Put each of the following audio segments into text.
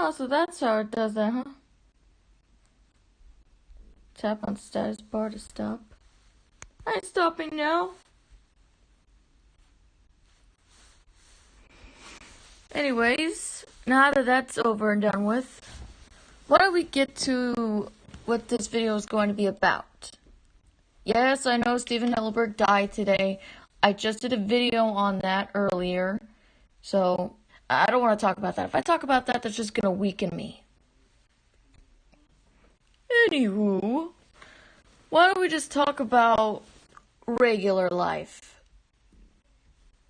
Oh, so that's how it does that, huh? Tap on status bar to stop. I'm stopping now. Anyways, now that that's over and done with, why don't we get to what this video is going to be about? Yes, I know Steven Hillenburg died today. I just did a video on that earlier, so I don't want to talk about that. If I talk about that, that's just going to weaken me. Anywho, why don't we just talk about regular life?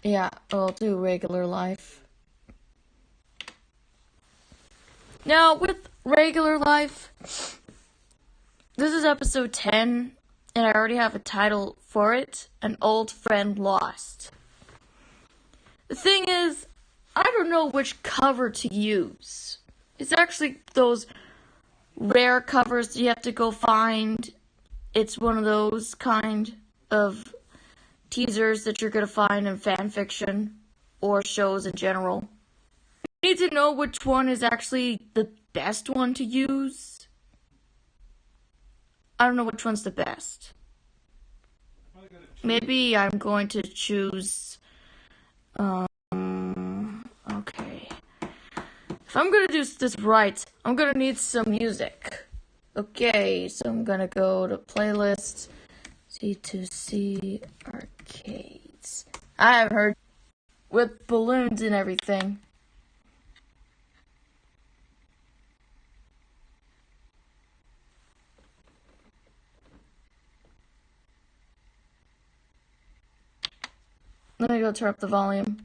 Yeah, I'll do regular life. Now, with regular life, this is episode 10, and I already have a title for it, An Old Friend Lost. The thing is, I don't know which cover to use. It's actually those rare covers that you have to go find. It's one of those kind of teasers that you're going to find in fan fiction or shows in general. You need to know which one is actually the best one to use. I don't know which one's the best. Maybe I'm going to choose, okay. If I'm gonna do this right, I'm gonna need some music. Okay, so I'm gonna go to playlist, C2C arcades. I have heard with balloons and everything. Let me go turn up the volume.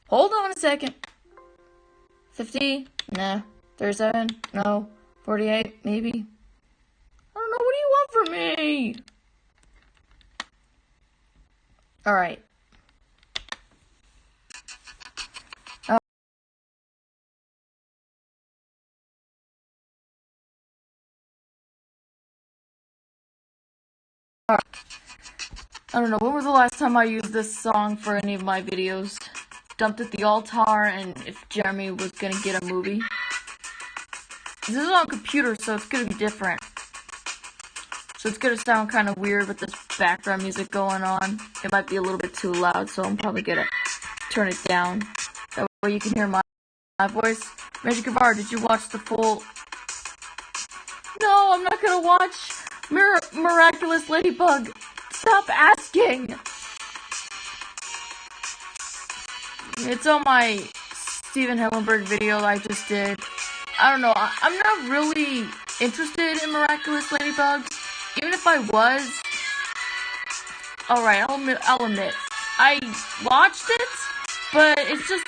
Hold on a second. 50? Nah. 37? No. 48? Maybe. I don't know. What do you want from me? Alright. I don't know, when was the last time I used this song for any of my videos? Dumped at the altar, and if Jeremy was gonna get a movie. This is on computer, so it's gonna be different. So it's gonna sound kind of weird with this background music going on. It might be a little bit too loud, so I'm probably gonna turn it down. That way you can hear my voice. Magic Gavar, did you watch the full... No, I'm not gonna watch Miraculous Ladybug. Stop asking! It's on my Steven Hillenburg video I just did. I don't know, I'm not really interested in Miraculous Ladybug. Even if I was... Alright, I'll admit. I watched it, but it's just...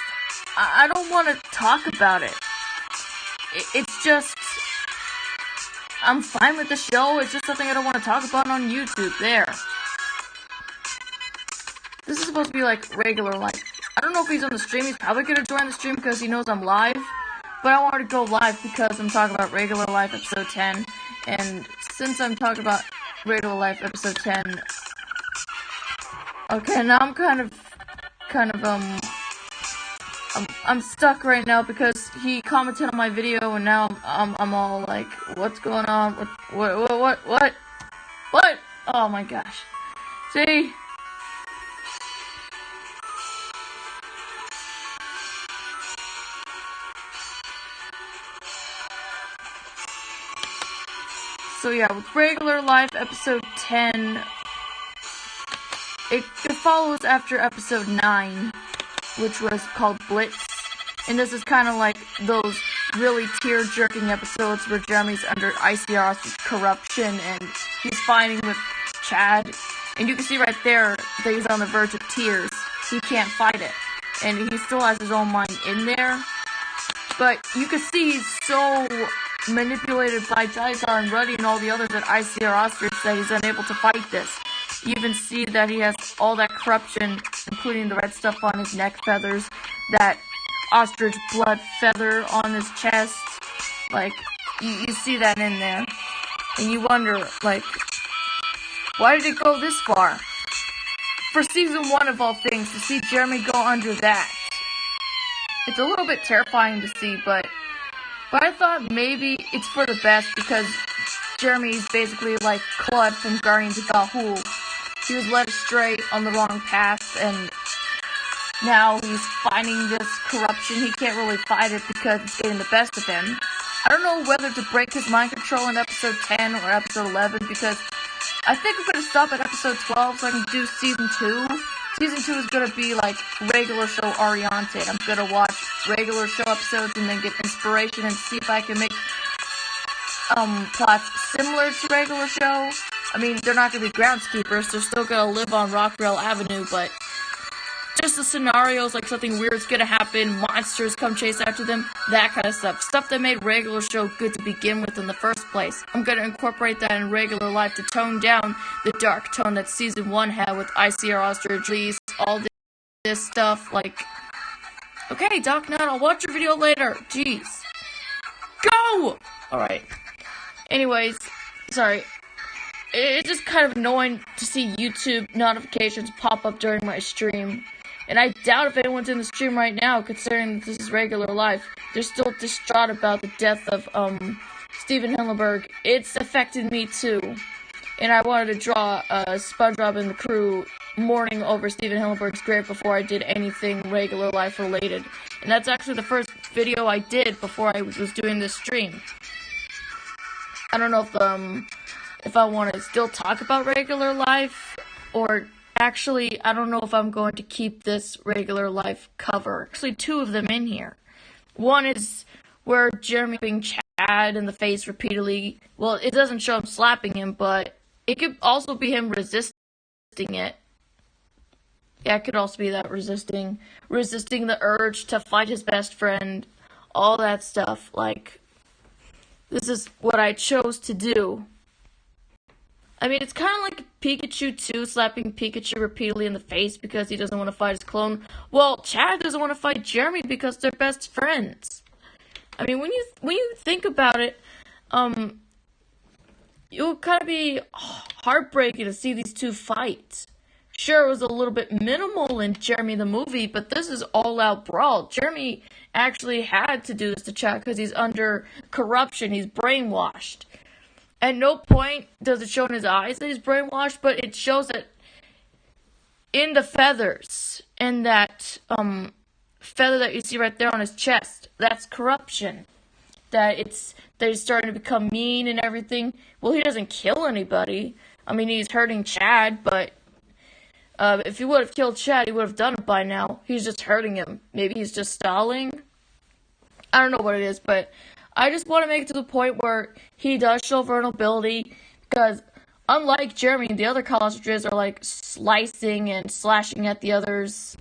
I don't want to talk about it. It's just... I'm fine with the show, it's just something I don't want to talk about on YouTube. There. This is supposed to be like regular life. I don't know if he's on the stream. He's probably going to join the stream because he knows I'm live. But I wanted to go live because I'm talking about regular life episode 10. And since I'm talking about regular life episode 10... Okay, now I'm I'm stuck right now because he commented on my video and now I'm all like, what's going on? What? Oh my gosh. See? So yeah, with regular life episode 10, it follows after episode 9, which was called Blitz. And this is kind of like those really tear-jerking episodes where Jeremy's under ICR's corruption and he's fighting with Chad. And you can see right there that he's on the verge of tears. He can't fight it. And he still has his own mind in there. But you can see he's so manipulated by Jaizar and Ruddy and all the others at ICR Ostrich that he's unable to fight this. You even see that he has all that corruption, including the red stuff on his neck feathers, that ostrich blood feather on his chest. Like, you see that in there. And you wonder, like, why did it go this far? For season 1 of all things, to see Jeremy go under that. It's a little bit terrifying to see, but I thought maybe it's for the best because Jeremy's basically like Claude from Guardians of Ga'Hoole. He was led astray on the wrong path, and now he's fighting this corruption. He can't really fight it because it's getting the best of him. I don't know whether to break his mind control in episode 10 or episode 11 because I think I'm going to stop at episode 12 so I can do season 2. Season 2 is going to be like regular show oriented. I'm going to watch regular show episodes and then get inspiration and see if I can make plots similar to regular show. I mean, they're not going to be groundskeepers. They're still going to live on Rockville Avenue, but just the scenarios, like something weird's gonna happen, monsters come chase after them, that kind of stuff. Stuff that made regular show good to begin with in the first place. I'm gonna incorporate that in regular life to tone down the dark tone that season 1 had with ICR Ostrich Lease, all this stuff, like... Okay, Doc Nut, I'll watch your video later. Jeez. Go! Alright. Anyways, sorry. It's just kind of annoying to see YouTube notifications pop up during my stream. And I doubt if anyone's in the stream right now, considering that this is regular life. They're still distraught about the death of, Stephen Hillenburg. It's affected me too. And I wanted to draw, SpongeBob and the crew mourning over Stephen Hillenburg's grave before I did anything regular life related. And that's actually the first video I did before I was doing this stream. I don't know if I want to still talk about regular life, or actually, I don't know if I'm going to keep this regular life cover. Actually, 2 of them in here. One is where Jeremy being Chad in the face repeatedly. Well, it doesn't show him slapping him, but it could also be him resisting it. Yeah, it could also be that resisting the urge to fight his best friend, all that stuff. Like, this is what I chose to do. I mean, it's kind of like Pikachu 2 slapping Pikachu repeatedly in the face because he doesn't want to fight his clone. Well, Chad doesn't want to fight Jeremy because they're best friends. I mean, when you think about it, it would kind of be heartbreaking to see these 2 fight. Sure, it was a little bit minimal in Jeremy the movie, but this is all-out brawl. Jeremy actually had to do this to Chad because he's under corruption. He's brainwashed. At no point does it show in his eyes that he's brainwashed, but it shows it in the feathers. And that feather that you see right there on his chest, that's corruption. That he's starting to become mean and everything. Well, he doesn't kill anybody. I mean, he's hurting Chad, but if he would have killed Chad, he would have done it by now. He's just hurting him. Maybe he's just stalling. I don't know what it is, but I just want to make it to the point where he does show vulnerability, because unlike Jeremy, the other college are like slicing and slashing at the others,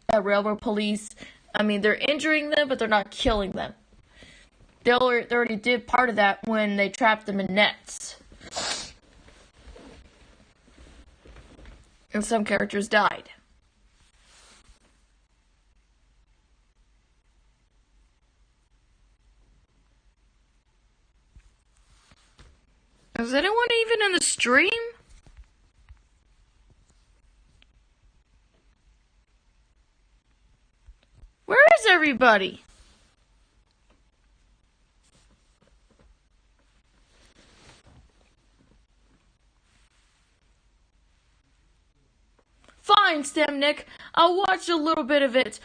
at railroad police. I mean, they're injuring them, but they're not killing them. They already did part of that when they trapped them in nets. And some characters died. Is anyone even in the stream? Where is everybody? Fine, Stemnick. I'll watch a little bit of it,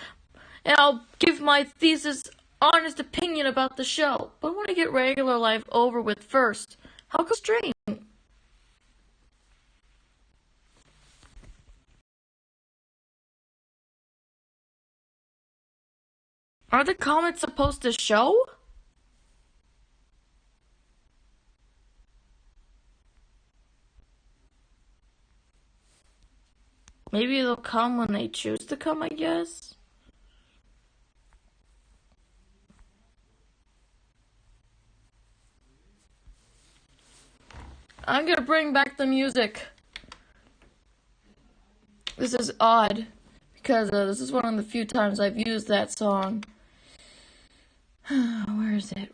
and I'll give my thesis honest opinion about the show. But I want to get regular life over with first. How come stream? Are the comments supposed to show? Maybe they'll come when they choose to come, I guess. I'm gonna bring back the music. This is odd, because this is one of the few times I've used that song. Where is it?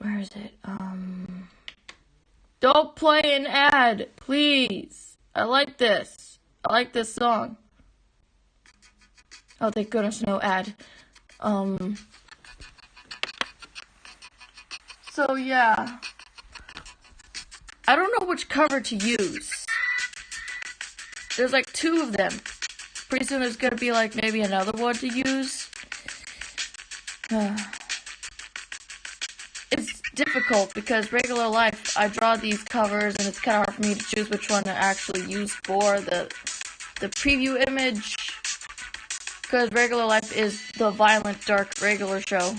Don't play an ad, please. I like this. I like this song. Oh, thank goodness, no ad. So yeah. I don't know which cover to use. There's like 2 of them. Pretty soon there's gonna be like maybe another one to use. It's difficult because regular life, I draw these covers and it's kind of hard for me to choose which one to actually use for the preview image. Because regular life is the violent, dark, regular show.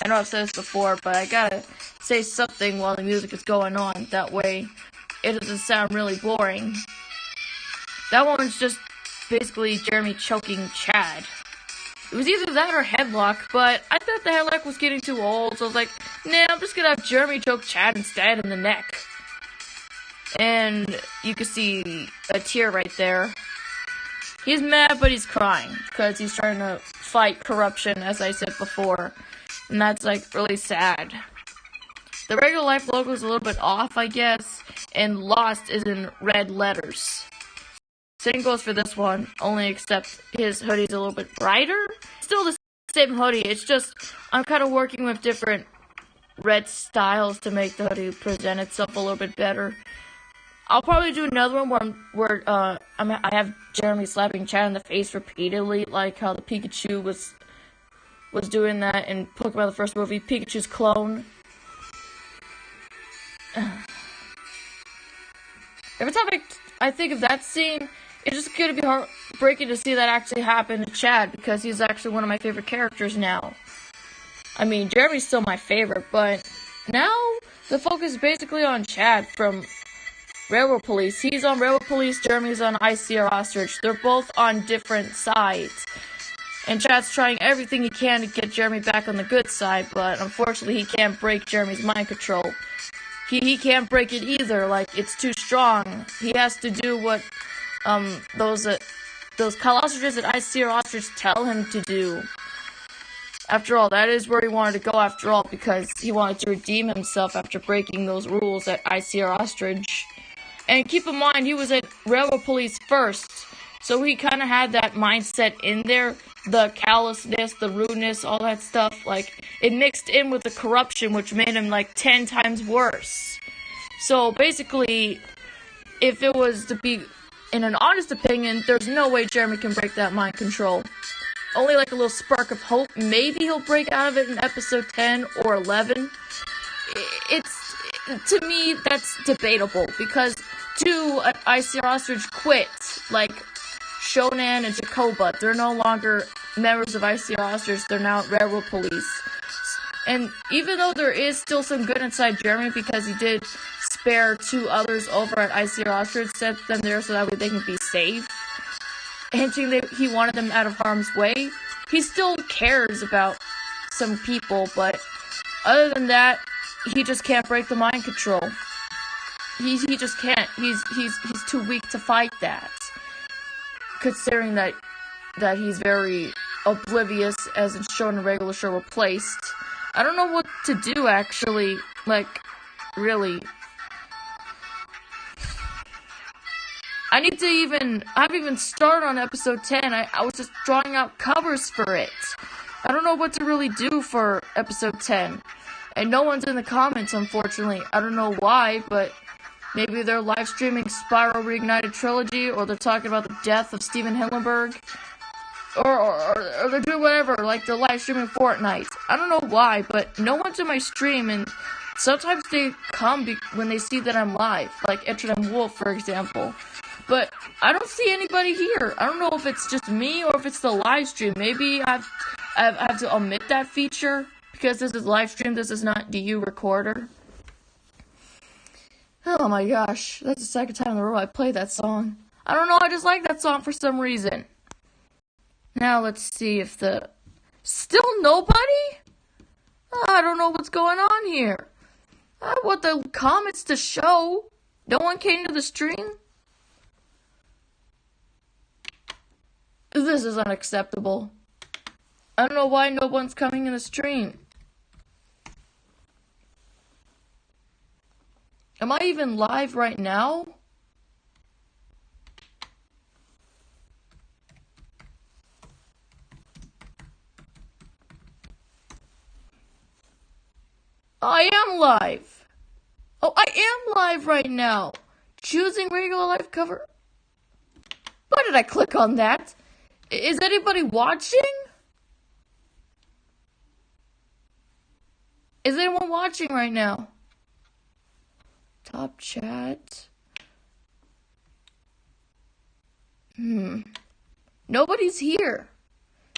I know I've said this before, but I gotta say something while the music is going on. That way, it doesn't sound really boring. That one's just basically Jeremy choking Chad. It was either that or headlock, but I thought the headlock was getting too old, so I was like, nah, I'm just gonna have Jeremy choke Chad instead in the neck. And you can see a tear right there. He's mad, but he's crying, because he's trying to fight corruption, as I said before. And that's, like, really sad. The regular life logo is a little bit off, I guess, and Lost is in red letters. Same goes for this one, only except his hoodie's a little bit brighter. Still the same hoodie, it's just, I'm kind of working with different red styles to make the hoodie present itself a little bit better. I'll probably do another one where I have Jeremy slapping Chad in the face repeatedly, like how the Pikachu was doing that in Pokemon the first movie, Pikachu's clone. Every time I think of that scene, it's just gonna be heartbreaking to see that actually happen to Chad, because he's actually one of my favorite characters now. I mean, Jeremy's still my favorite, but now the focus is basically on Chad from Railroad Police. He's on Railroad Police, Jeremy's on ICR Ostrich. They're both on different sides. And Chad's trying everything he can to get Jeremy back on the good side, but unfortunately he can't break Jeremy's mind control. He can't break it either, like, it's too strong. He has to do what those Kyle Ostriches at ICR Ostrich tell him to do. After all, that is where he wanted to go after all, because he wanted to redeem himself after breaking those rules at ICR Ostrich. And keep in mind, he was at Railroad Police first, so he kind of had that mindset in there, the callousness, the rudeness, all that stuff, like, it mixed in with the corruption, which made him, like, 10 times worse. So, basically, if it was to be, in an honest opinion, there's no way Jeremy can break that mind control. Only, like, a little spark of hope, maybe he'll break out of it in episode 10 or 11. To me, that's debatable, because 2 at ICR Ostrich quit, like Shonan and Jacoba. They're no longer members of ICR Ostrich, they're now at Railroad Police. And even though there is still some good inside Jeremy, because he did spare 2 others over at ICR Ostrich, set them there so that way they can be safe, hinting that he wanted them out of harm's way, he still cares about some people, but other than that, he just can't break the mind control. He just can't. He's too weak to fight that. Considering that he's very oblivious, as it's shown in regular show replaced. I don't know what to do, actually. Like, really. I haven't even started on episode 10. I was just drawing out covers for it. I don't know what to really do for episode 10. And no one's in the comments, unfortunately. I don't know why, but maybe they're live streaming Spyro Reignited Trilogy, or they're talking about the death of Steven Hillenburg, or they're doing whatever, like they're live streaming Fortnite. I don't know why, but no one's in my stream, and sometimes they come when they see that I'm live, like Etridem Wolf, for example. But I don't see anybody here. I don't know if it's just me or if it's the live stream. Maybe I have to omit that feature, because this is live stream, this is not DU recorder. Oh my gosh, that's the second time in a row I played that song. I don't know, I just like that song for some reason. Now let's see if still nobody? I don't know what's going on here. I want the comments to show. No one came to the stream? This is unacceptable. I don't know why no one's coming in the stream. Am I even live right now? I am live. Oh, I am live right now. Choosing regular live cover. Why did I click on that? Is anybody watching? Is anyone watching right now? Top chat. Nobody's here.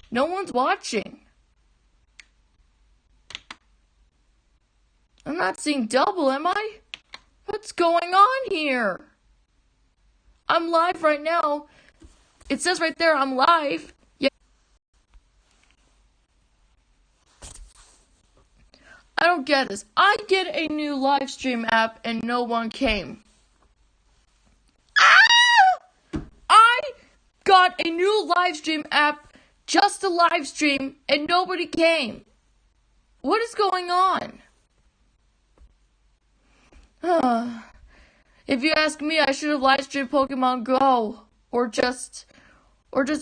No one's watching. I'm not seeing double, am I? What's going on here? I'm live right now. It says right there I'm live. Yeah. I don't get this. I get a new live stream app and no one came. I got a new live stream app just to live stream and nobody came. What is going on? If you ask me, I should have live streamed Pokemon Go or just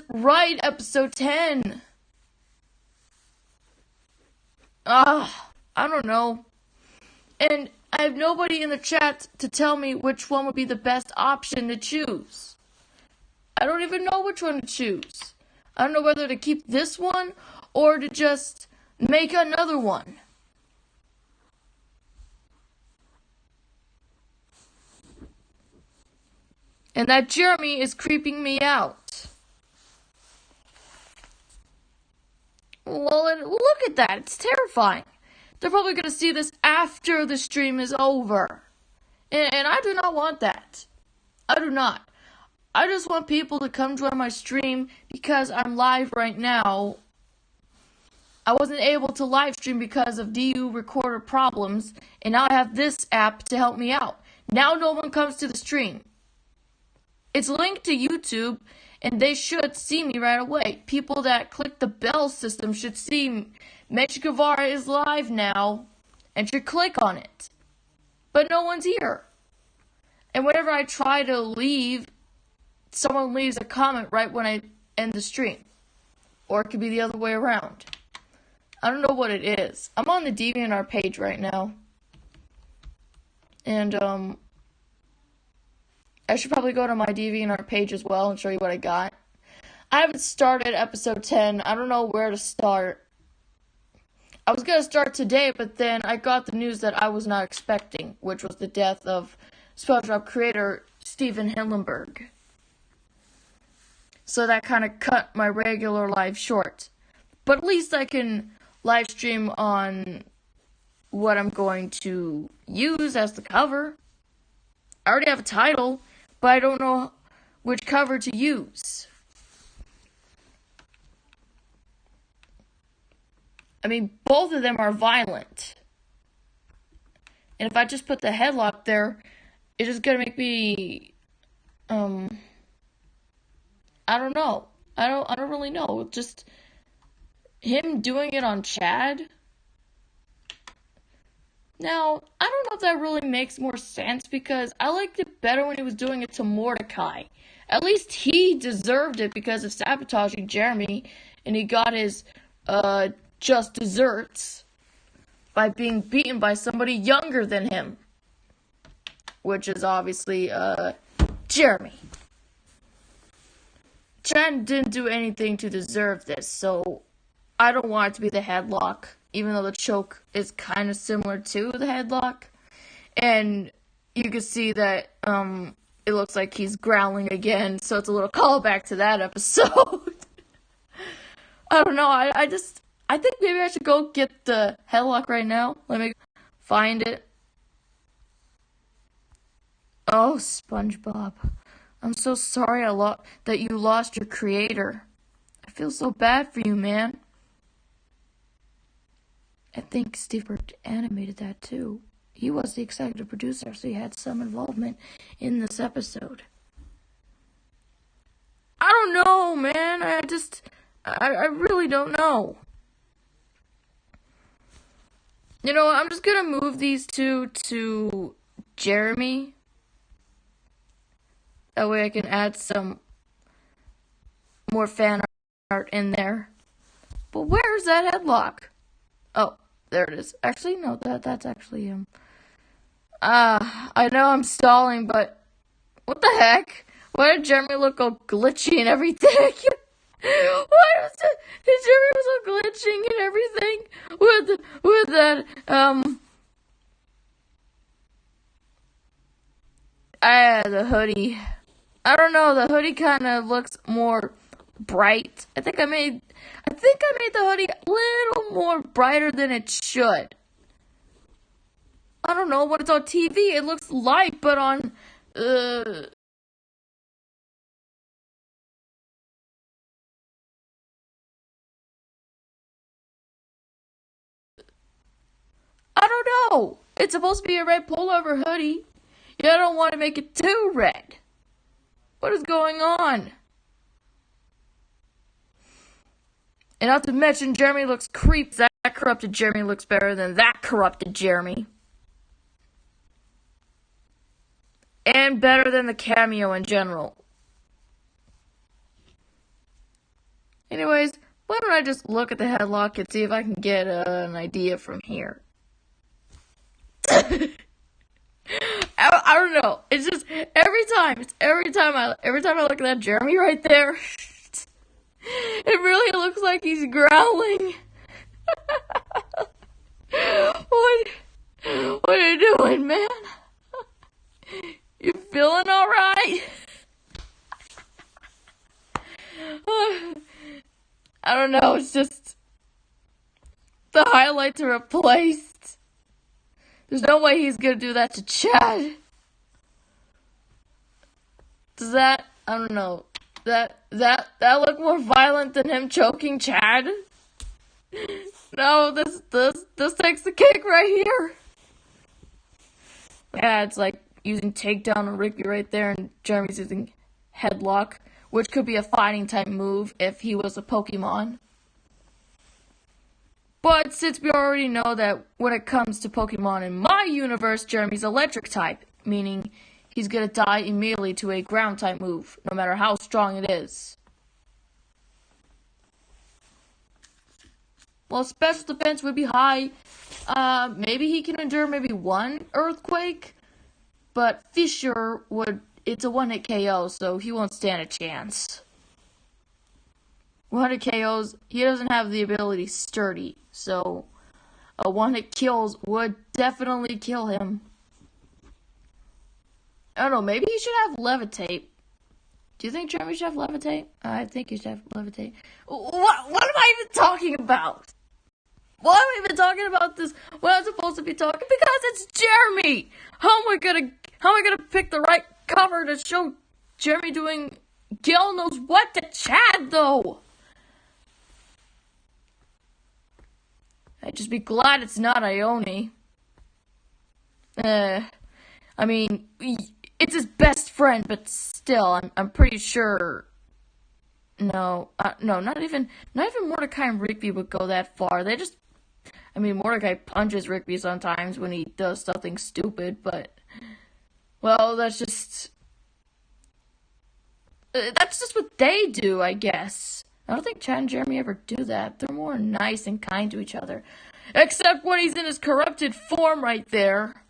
write episode 10. I don't know. And I have nobody in the chat to tell me which one would be the best option to choose. I don't even know which one to choose. I don't know whether to keep this one or to just make another one. And that Jeremy is creeping me out. Well, look at that. It's terrifying. They're probably going to see this after the stream is over. And I do not want that. I do not. I just want people to come join my stream because I'm live right now. I wasn't able to live stream because of DU recorder problems, and now I have this app to help me out. Now no one comes to the stream. It's linked to YouTube, and they should see me right away. People that click the bell system should see me. Mitch Guevara is live now, and should click on it. But no one's here. And whenever I try to leave, someone leaves a comment right when I end the stream. Or it could be the other way around. I don't know what it is. I'm on the DeviantArt page right now. And, I should probably go to my DeviantArt page as well and show you what I got. I haven't started episode 10. I don't know where to start. I was going to start today, but then I got the news that I was not expecting, which was the death of SpongeBob creator Steven Hillenburg. So that kind of cut my regular live short. But at least I can live stream on what I'm going to use as the cover. I already have a title, but I don't know which cover to use. I mean, both of them are violent. And if I just put the headlock there, it's just gonna make me, I don't know. I don't really know. Just him doing it on Chad. Now, I don't know if that really makes more sense because I liked it better when he was doing it to Mordecai. At least he deserved it because of sabotaging Jeremy, and he got his, just desserts by being beaten by somebody younger than him. Which is obviously, Jeremy. Chad didn't do anything to deserve this, so I don't want it to be the headlock, even though the choke is kind of similar to the headlock. And you can see that, it looks like he's growling again, so it's a little callback to that episode. I don't know, I think maybe I should go get the headlock right now. Let me find it. Oh, SpongeBob. I'm so sorry that you lost your creator. I feel so bad for you, man. I think Steve Burke animated that too. He was the executive producer, so he had some involvement in this episode. I don't know, man. I really don't know. You know, I'm just gonna move these two to Jeremy. That way I can add some more fan art in there. But where's that headlock? Oh, There it is. Actually, no, that's actually him. I know I'm stalling, but what the heck? Why did Jeremy look all glitchy and everything? Did Jeremy was all glitching and everything with that the hoodie. I don't know, the hoodie kind of looks more bright. I think I made the hoodie a little more brighter than it should. I don't know, when it's on TV it looks light, but on I don't know. It's supposed to be a red pullover hoodie. You don't want to make it too red. What is going on? And not to mention, Jeremy looks creep. That corrupted Jeremy looks better than that corrupted Jeremy. And better than the cameo in general. Anyways, why don't I just look at the headlock and see if I can get an idea from here. I don't know. It's just every time I look at that Jeremy right there, it really looks like he's growling. What are you doing, man? You feeling all right? I don't know. It's just the highlights are replaced. There's no way he's gonna do that to Chad. Does that? I don't know. That look more violent than him choking Chad? No, this takes the cake right here. Yeah, it's like using takedown on Ricky right there, and Jeremy's using headlock, which could be a fighting type move if he was a Pokemon. But since we already know that when it comes to Pokemon in my universe, Jeremy's electric type, meaning he's gonna die immediately to a ground type move, no matter how strong it is. Well, special defense would be high. Maybe he can endure maybe one earthquake, but Fisher it's a one-hit KO, so he won't stand a chance. 100 KOs, he doesn't have the ability Sturdy, so a one-hit kills would definitely kill him. I don't know, maybe he should have Levitate. Do you think Jeremy should have Levitate? I think he should have Levitate. What am I even talking about? Why am I even talking about this when I'm supposed to be talking? Because it's Jeremy! How am I gonna pick the right cover to show Jeremy doing Gil knows what to Chad, though? I'd just be glad it's not Ione. I mean, it's his best friend, but still, I'm pretty sure. No, not even Mordecai and Rigby would go that far. Mordecai punches Rigby sometimes when he does something stupid, but, well, that's just what they do, I guess. I don't think Chad and Jeremy ever do that. They're more nice and kind to each other. Except when he's in his corrupted form right there.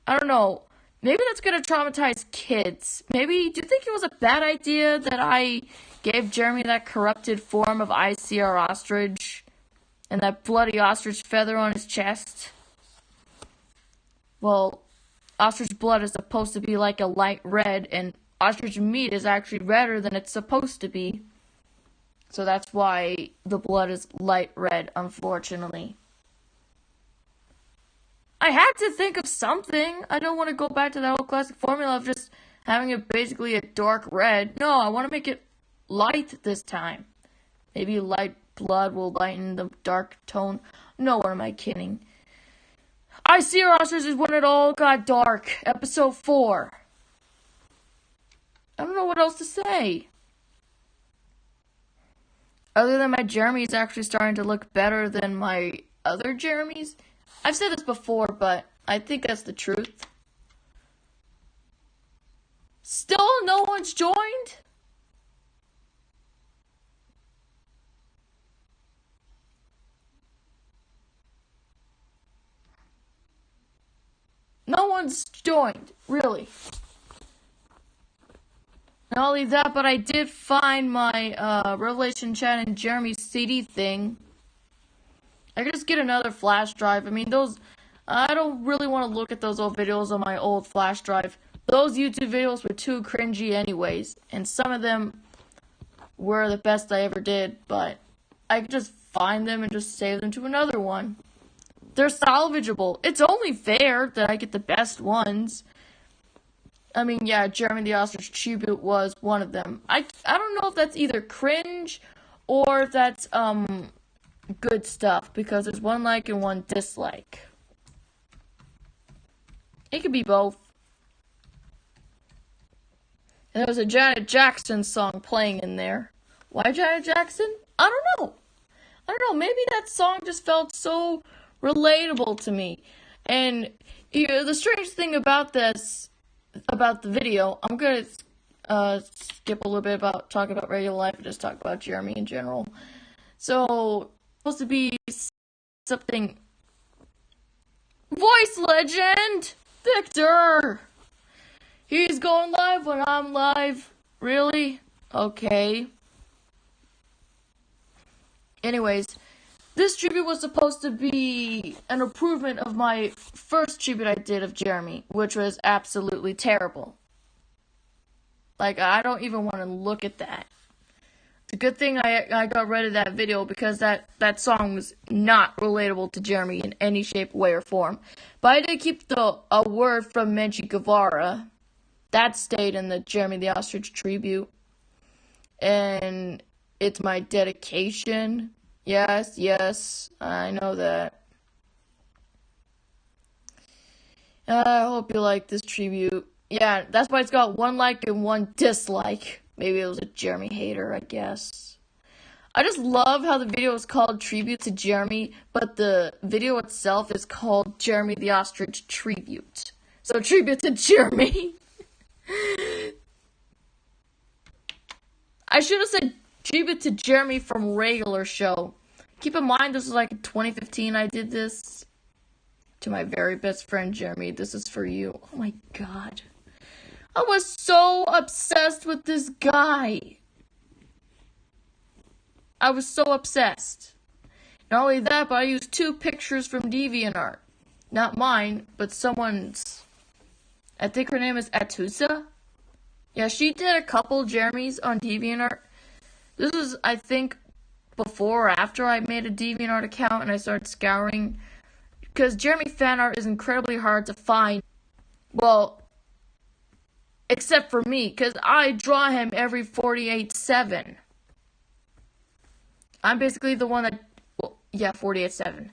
I don't know. Maybe that's gonna traumatize kids. Maybe, do you think it was a bad idea that I gave Jeremy that corrupted form of ICR Ostrich? And that bloody ostrich feather on his chest? Well, ostrich blood is supposed to be like a light red, and ostrich meat is actually redder than it's supposed to be. So that's why the blood is light red, unfortunately. I had to think of something. I don't want to go back to that old classic formula of just having it basically a dark red. No, I want to make it light this time. Maybe light blood will lighten the dark tone. No, what am I kidding? I See Your Ostrich is when it all got dark. Episode 4. I don't know what else to say. Other than my Jeremy's actually starting to look better than my other Jeremy's. I've said this before, but I think that's the truth. Still no one's joined? one's joined, really. Not only that, but I did find my Revelation Chan and Jeremy CD thing. I could just get another flash drive. I mean, I don't really want to look at those old videos on my old flash drive. Those YouTube videos were too cringy anyways, and some of them were the best I ever did, but I could just find them and just save them to another one. They're salvageable. It's only fair that I get the best ones. I mean, yeah, Jeremy the Ostrich Tribute was one of them. I don't know if that's either cringe or if that's, good stuff, because there's one like and one dislike. It could be both. And there was a Janet Jackson song playing in there. Why Janet Jackson? I don't know. Maybe that song just felt so relatable to me. And the strange thing about the video, I'm gonna skip a little bit about talking about regular life and just talk about Jeremy in general. So, supposed to be something. Voice legend! Victor! He's going live when I'm live. Really? Okay. Anyways, this tribute was supposed to be an improvement of my first tribute I did of Jeremy, which was absolutely terrible. Like, I don't even want to look at that. It's a good thing I got rid of that video, because that song was not relatable to Jeremy in any shape, way, or form. But I did keep a word from Menchie Guevara. That stayed in the Jeremy the Ostrich Tribute. And it's my dedication. Yes, I know that. I hope you like this tribute. Yeah, that's why it's got one like and one dislike. Maybe it was a Jeremy hater, I guess. I just love how the video is called Tribute to Jeremy, but the video itself is called Jeremy the Ostrich Tribute. So, Tribute to Jeremy. I should have said Tribute to Jeremy from Regular Show. Keep in mind, this was like 2015 I did this. To my very best friend, Jeremy, this is for you. Oh my god. I was so obsessed with this guy. I was so obsessed. Not only that, but I used 2 pictures from DeviantArt. Not mine, but someone's. I think her name is Atusa. Yeah, she did a couple Jeremys on DeviantArt. This was, I think, before or after I made a DeviantArt account and I started scouring. Because Jeremy fan art is incredibly hard to find. Well, except for me, because I draw him every 48/7. I'm basically the one that, 48/7.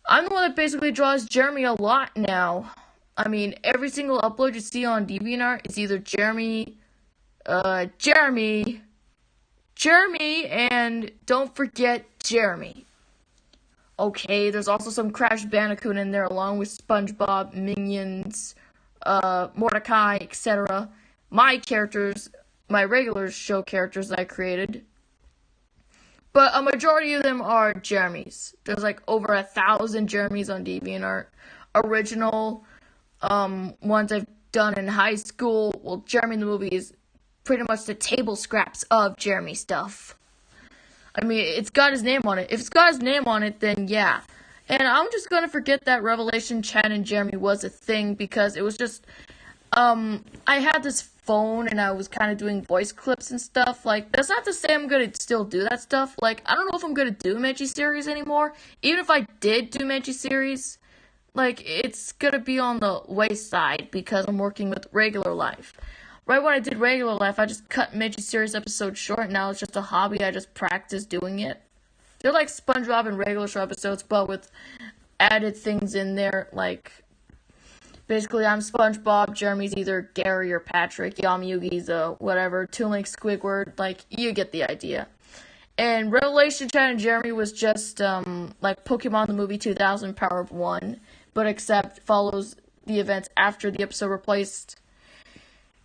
I'm the one that basically draws Jeremy a lot now. I mean, every single upload you see on DeviantArt is either Jeremy, and don't forget Jeremy. Okay, there's also some Crash Bandicoot in there, along with SpongeBob, Minions, Mordecai, etc. My characters, my regular show characters that I created. But a majority of them are Jeremys. There's like over 1,000 Jeremys on DeviantArt. Original ones I've done in high school. Well, Jeremy in the movie is pretty much the table scraps of Jeremy stuff. I mean, it's got his name on it. If it's got his name on it, then yeah. And I'm just gonna forget that Revelation Chan and Jeremy was a thing, because it was just, I had this phone and I was kind of doing voice clips and stuff. Like, that's not to say I'm gonna still do that stuff. Like, I don't know if I'm gonna do Menchie series anymore. Even if I did do Menchie series, like, it's gonna be on the wayside because I'm working with Regular Life. Right when I did Regular Life, I just cut Menchie series episodes short. Now it's just a hobby. I just practice doing it. They're like SpongeBob and Regular Show episodes, but with added things in there. Like, basically, I'm SpongeBob. Jeremy's either Gary or Patrick. Yugi's whatever. Toon Link, Squidward. Like, you get the idea. And Revelation Chan and Jeremy was just like Pokemon the movie 2000 Power of One, but except follows the events after the episode replaced.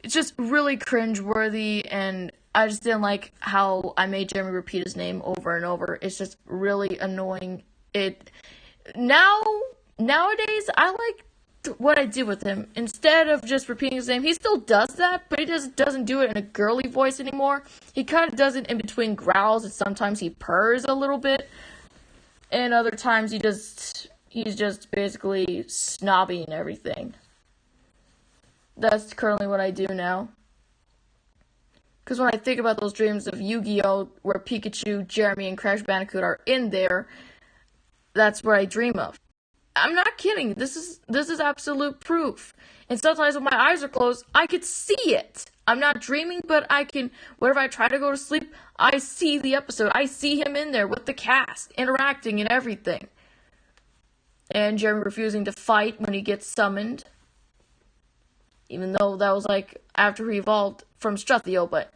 It's just really cringeworthy, and I just didn't like how I made Jeremy repeat his name over and over. It's just really annoying. Nowadays, I like what I did with him. Instead of just repeating his name, he still does that, but he just doesn't do it in a girly voice anymore. He kind of does it in between growls, and sometimes he purrs a little bit, and other times he's just basically snobby and everything. That's currently what I do now. Because when I think about those dreams of Yu-Gi-Oh! Where Pikachu, Jeremy, and Crash Bandicoot are in there, that's what I dream of. I'm not kidding. This is absolute proof. And sometimes when my eyes are closed, I could see it. I'm not dreaming, but I can, whenever I try to go to sleep, I see the episode. I see him in there with the cast, interacting and everything. And Jeremy refusing to fight when he gets summoned. Even though that was like after he evolved from Struthio, but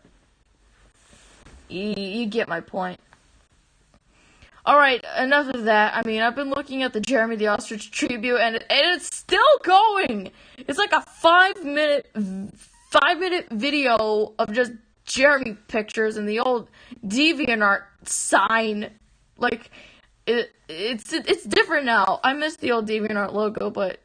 you get my point. Alright, enough of that. I mean, I've been looking at the Jeremy the Ostrich tribute, and it's still going! It's like a 5-minute video of just Jeremy pictures and the old DeviantArt sign. Like, it's different now. I miss the old DeviantArt logo, but,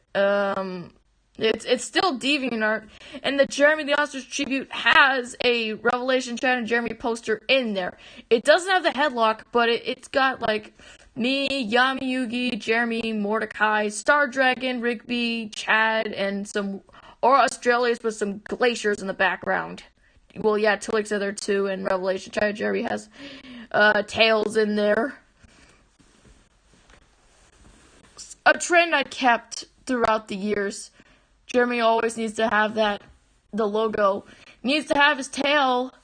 it's still DeviantArt, and the Jeremy the Ostrich tribute has a Revelation Chad and Jeremy poster in there. It doesn't have the headlock, but it's got, like, me, Yami Yugi, Jeremy, Mordecai, Star Dragon, Rigby, Chad, and some Aura Australis with some glaciers in the background. Well, yeah, Tillic's in there too, and Revelation Chad and Jeremy has, Tails in there. A trend I kept throughout the years. Jeremy always needs to have the logo. Needs to have his tail.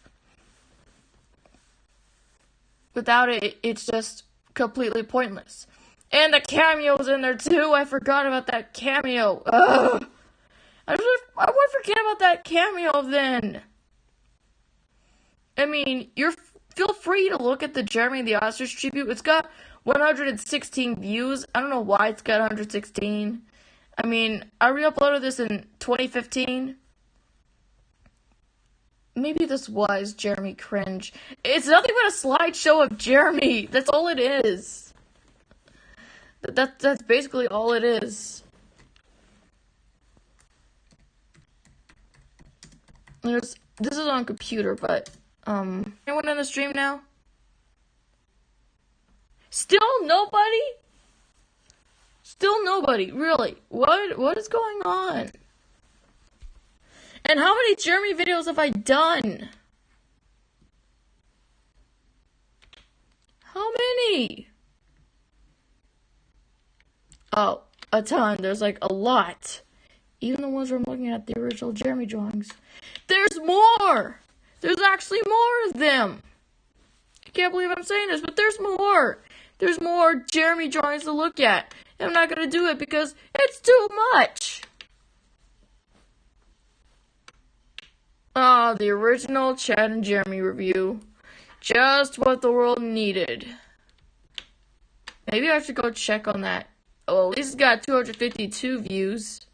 Without it, it's just completely pointless. And the cameo's in there too. I forgot about that cameo. Ugh. I would forget about that cameo then. I mean, feel free to look at the Jeremy the Ostrich tribute. It's got 116 views. I don't know why it's got 116. I mean, I re-uploaded this in 2015. Maybe this was Jeremy cringe. It's nothing but a slideshow of Jeremy. That's all it is. That's basically all it is. This is on computer, but, anyone in the stream now? Still nobody? Still nobody, really. What is going on? And how many Jeremy videos have I done? How many? Oh, a ton. There's like a lot. Even the ones where I'm looking at the original Jeremy drawings. There's more! There's actually more of them. I can't believe I'm saying this, but there's more. There's more Jeremy drawings to look at. I'm not gonna do it because it's too much. The original Chad and Jeremy review. Just what the world needed. Maybe I should go check on that. Oh, at least it's got 252 views.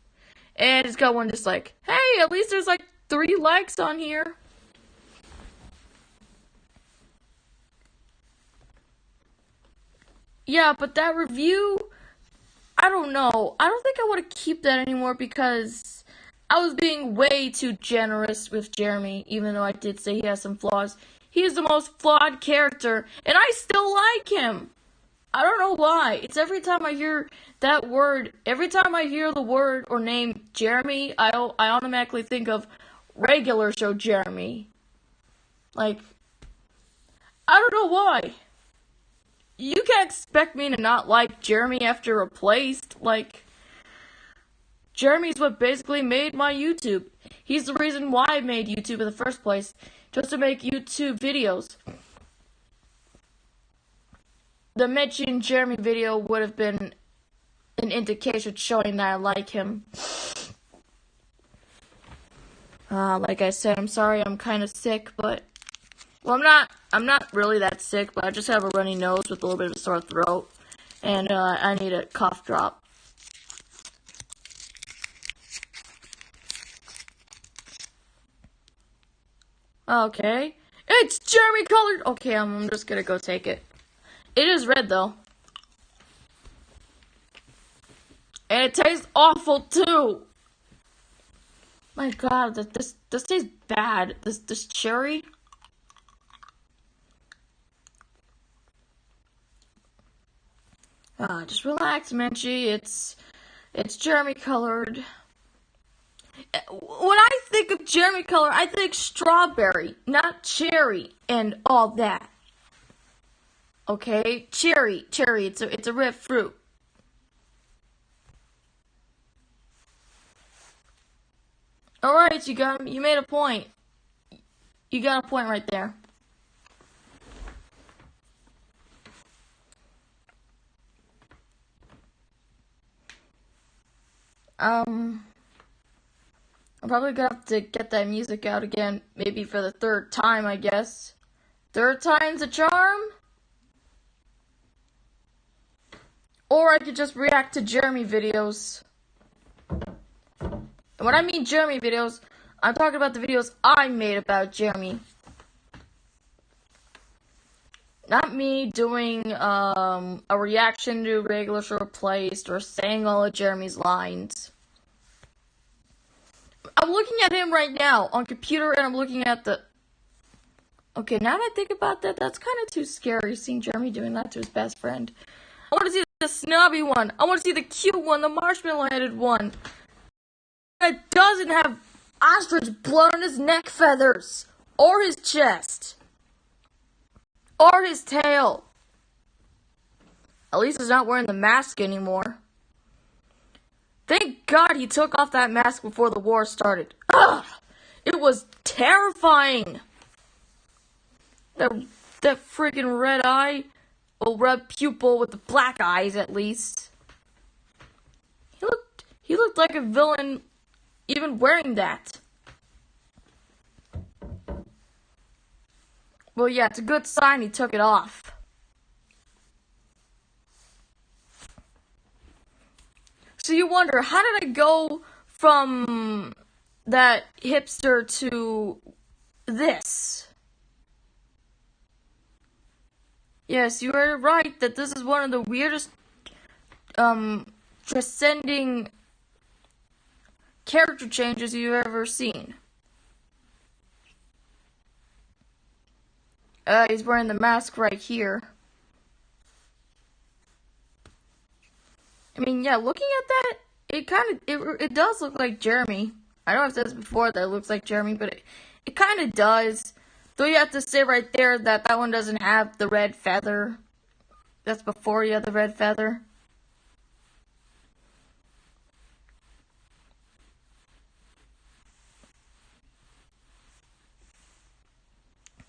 And it's got one just like, hey, at least there's like 3 likes on here. Yeah, but that review, I don't know. I don't think I want to keep that anymore because I was being way too generous with Jeremy, even though I did say he has some flaws. He is the most flawed character, and I still like him. I don't know why. It's every time I hear that word, every time I hear the word or name Jeremy, I automatically think of regular show Jeremy. Like, I don't know why. You can't expect me to not like Jeremy after Replaced. Like, Jeremy's what basically made my YouTube. He's the reason why I made YouTube in the first place. Just to make YouTube videos. The mentioned Jeremy video would have been an indication showing that I like him. Like I said, I'm sorry I'm kind of sick, but... Well, I'm not really that sick, but I just have a runny nose with a little bit of a sore throat. And, I need a cough drop. Okay. It's Jeremy colored! Okay, I'm just gonna go take it. It is red, though. And it tastes awful too. My God, this tastes bad. This cherry. Just relax, Menchie. It's Jeremy colored. When I think of Jeremy color, I think strawberry, not cherry, and all that. Okay, cherry. It's a red fruit. All right, you made a point. You got a point right there. I'm probably gonna have to get that music out again, maybe for the third time, I guess. Third time's a charm? Or I could just react to Jeremy videos. And when I mean Jeremy videos, I'm talking about the videos I made about Jeremy. Not me doing a reaction to Regular Show Replaced or saying all of Jeremy's lines. I'm looking at him right now on computer and I'm looking at the... Okay, now that I think about that, that's kind of too scary, seeing Jeremy doing that to his best friend. I want to see the snobby one. I want to see the cute one, the marshmallow-headed one. That doesn't have ostrich blood on his neck feathers. Or his chest. Or his tail. At least he's not wearing the mask anymore. Thank God he took off that mask before the war started. Ugh! It was terrifying! That freaking red eye. Or red pupil with the black eyes, at least. He looked like a villain even wearing that. Well, yeah, it's a good sign he took it off. So you wonder, how did I go from that hipster to this? Yes, you are right that this is one of the weirdest, transcending character changes you've ever seen. He's wearing the mask right here. I mean, yeah, looking at that, it does look like Jeremy. I know I've said this before that it looks like Jeremy, but it kind of does. Though you have to say right there that one doesn't have the red feather. That's before you have the red feather.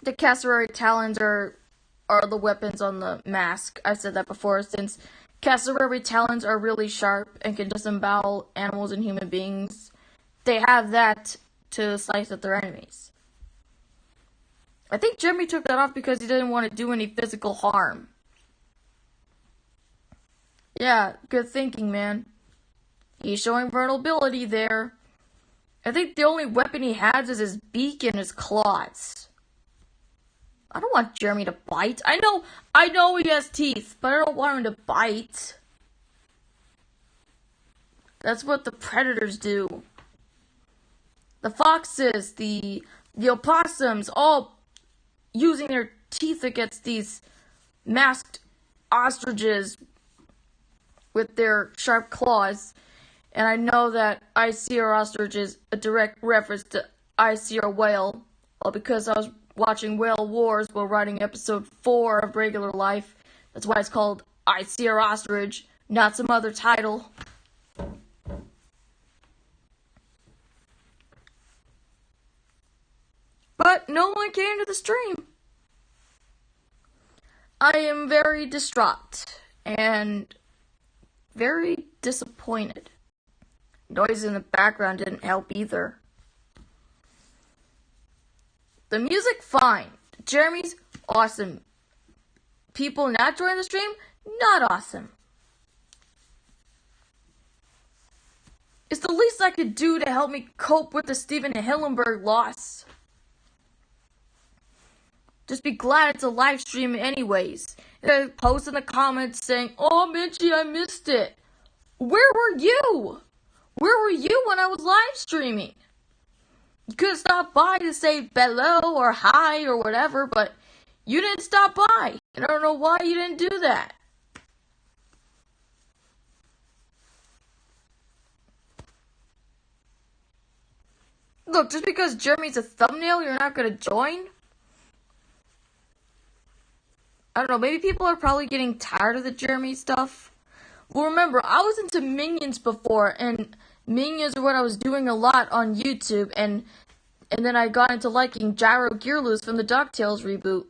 The cassowary talons are the weapons on the mask. I said that before, since cassowary talons are really sharp and can disembowel animals and human beings. They have that to slice at their enemies. I think Jeremy took that off because he didn't want to do any physical harm. Yeah, good thinking, man. He's showing vulnerability there. I think the only weapon he has is his beak and his claws. I don't want Jeremy to bite. I know he has teeth, but I don't want him to bite. That's what the predators do. The foxes, the opossums, all using their teeth against these masked ostriches with their sharp claws. And I know that I see our ostrich is a direct reference to I see our whale. Well, because I was watching Whale Wars while writing episode 4 of Regular Life. That's why it's called I See Our Ostrich, not some other title. But no one came to the stream. I am very distraught and very disappointed. Noise in the background didn't help either. The music, fine. Jeremy's, awesome. People not joining the stream, not awesome. It's the least I could do to help me cope with the Steven Hillenburg loss. Just be glad it's a live stream anyways. Post in the comments saying, "Oh, Mitchie, I missed it." Where were you? Where were you when I was live streaming? You could have stopped by to say hello or hi or whatever, but you didn't stop by. And I don't know why you didn't do that. Look, just because Jeremy's a thumbnail, you're not gonna join? I don't know, maybe people are probably getting tired of the Jeremy stuff. Well, remember, I was into Minions before, and Minions are what I was doing a lot on YouTube, and then I got into liking Gyro Gearloose from the DuckTales reboot,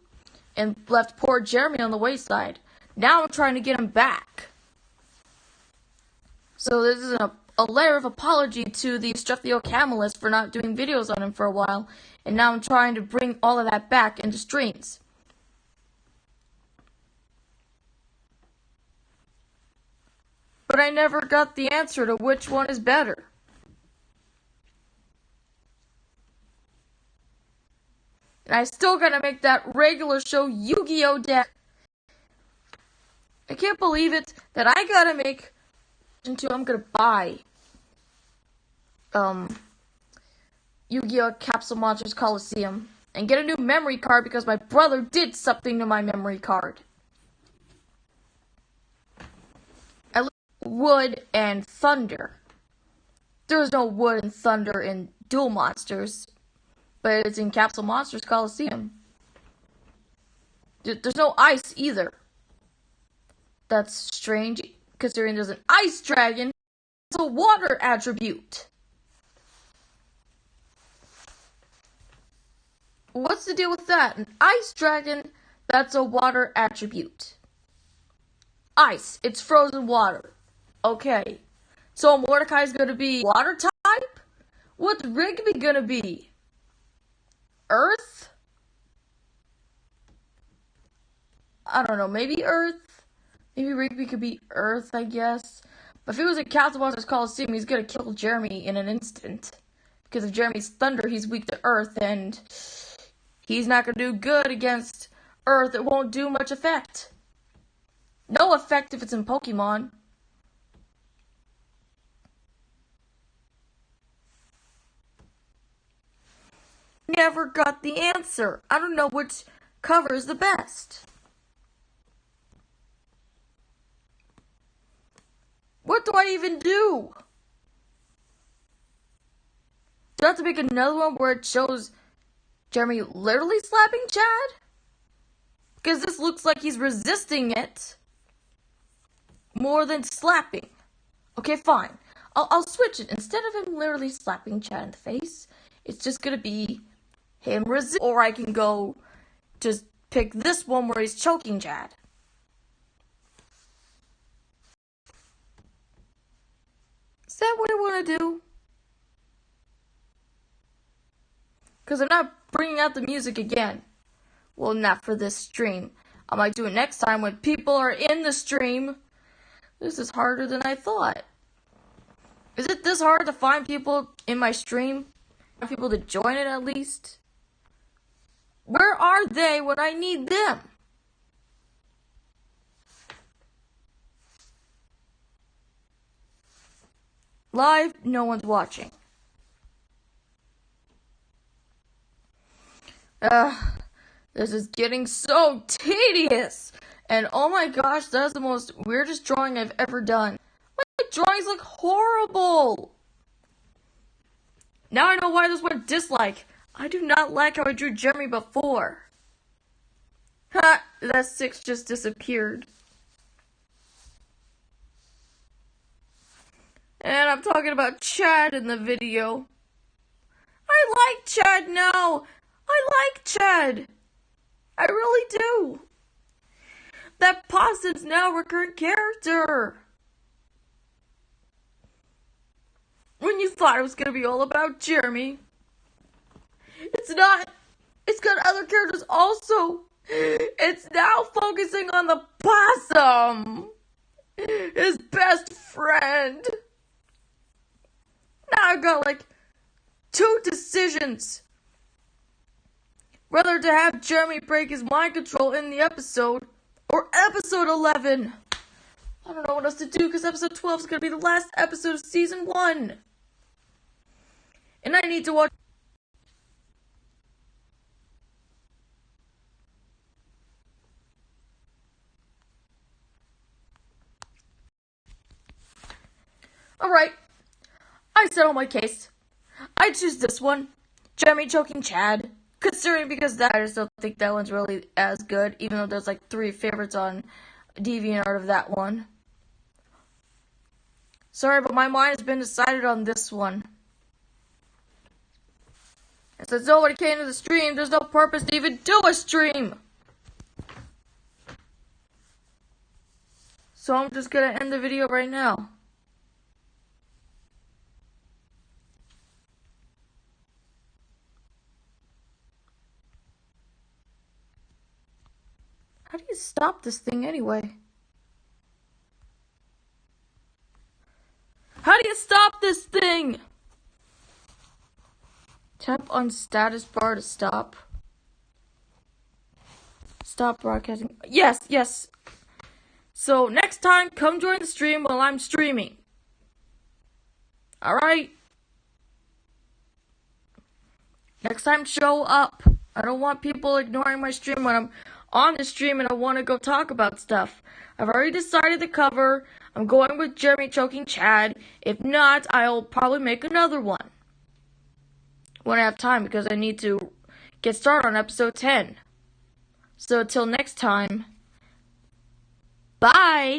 and left poor Jeremy on the wayside. Now I'm trying to get him back. So this is a layer of apology to the Streptiocamelus for not doing videos on him for a while, and now I'm trying to bring all of that back into streams. But I never got the answer to which one is better. And I still gotta make that regular show Yu-Gi-Oh! Deck. I can't believe it that I gotta make until I'm gonna buy Yu-Gi-Oh! Capsule Monsters Coliseum and get a new memory card because my brother did something to my memory card. I look at Wood and Thunder. There's no Wood and Thunder in Duel Monsters, but it's in Capsule Monsters Coliseum. There's no ice either. That's strange, considering there's an ice dragon. It's a water attribute. What's the deal with that? An ice dragon, that's a water attribute. Ice, it's frozen water. Okay. So Mordecai's gonna be water type? What's Rigby gonna be? Earth? I don't know, maybe Earth? Maybe Rigby could be Earth, I guess. But if he was a Capsule Monsters Coliseum, he's gonna kill Jeremy in an instant. Because if Jeremy's Thunder, he's weak to Earth, and he's not gonna do good against Earth. It won't do much effect. No effect if it's in Pokemon. Never got the answer. I don't know which cover is the best. What do I even do? Do I have to make another one where it shows Jeremy literally slapping Chad? Because this looks like he's resisting it more than slapping. Okay, fine. I'll switch it. Instead of him literally slapping Chad in the face, it's just gonna be him resist. Or I can go just pick this one where he's choking Chad. Is that what I want to do? Because I'm not bringing out the music again. Well, not for this stream. I might do it next time when people are in the stream. This is harder than I thought. Is it this hard to find people in my stream? Find people to join it at least? Where are they when I need them? Live, no one's watching. This is getting so tedious. And oh my gosh, that's the most weirdest drawing I've ever done. My drawings look horrible. Now I know why this went dislike. I do not like how I drew Jeremy before. Ha! That 6 just disappeared. And I'm talking about Chad in the video. I like Chad now. I like Chad. I really do. That possum's now a recurrent character. When you thought it was going to be all about Jeremy, it's not. It's got other characters also. It's now focusing on the possum, his best friend. Now I've got like 2 decisions. Whether to have Jeremy break his mind control in the episode, or episode 11. I don't know what else to do because episode 12 is going to be the last episode of season 1. And I need to watch. Alright, I settle my case. I choose this one, Jeremy choking Chad. Considering because I just don't think that one's really as good, even though there's like 3 favorites on DeviantArt of that one. Sorry, but my mind has been decided on this one. And since nobody came to the stream, there's no purpose to even do a stream. So I'm just gonna end the video right now. How do you stop this thing anyway? How do you stop this thing? Tap on status bar to stop. Stop broadcasting. Yes, yes. So next time, come join the stream while I'm streaming. Alright? Next time, show up. I don't want people ignoring my stream when I'm on the stream and I want to go talk about stuff. I've already decided the cover. I'm going with Jeremy choking Chad. If not, I'll probably make another one when I have time because I need to get started on episode 10. So until next time, bye!